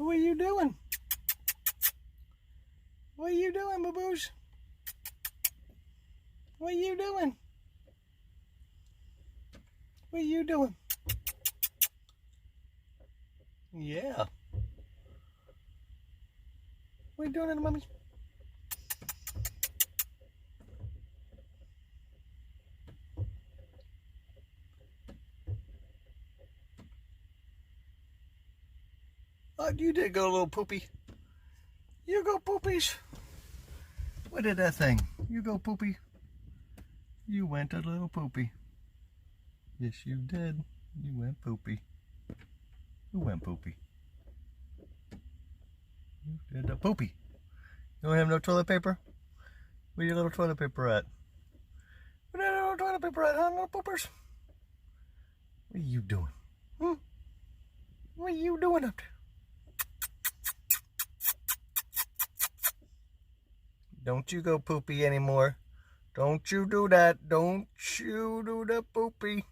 What are you doing? What are you doing, boo-boos? What are you doing? What are you doing? Yeah. What are you doing in the mummy? Oh, you did go a little poopy. You go poopies. What did that thing? You go poopy. You went a little poopy. Yes, you did. You went poopy. Who went poopy? You did a poopy. You don't have no toilet paper? Where your little toilet paper at? Where that little toilet paper at, huh, little poopers? What are you doing? What are you doing up there? Don't you go poopy anymore. Don't you do that. Don't you do the poopy.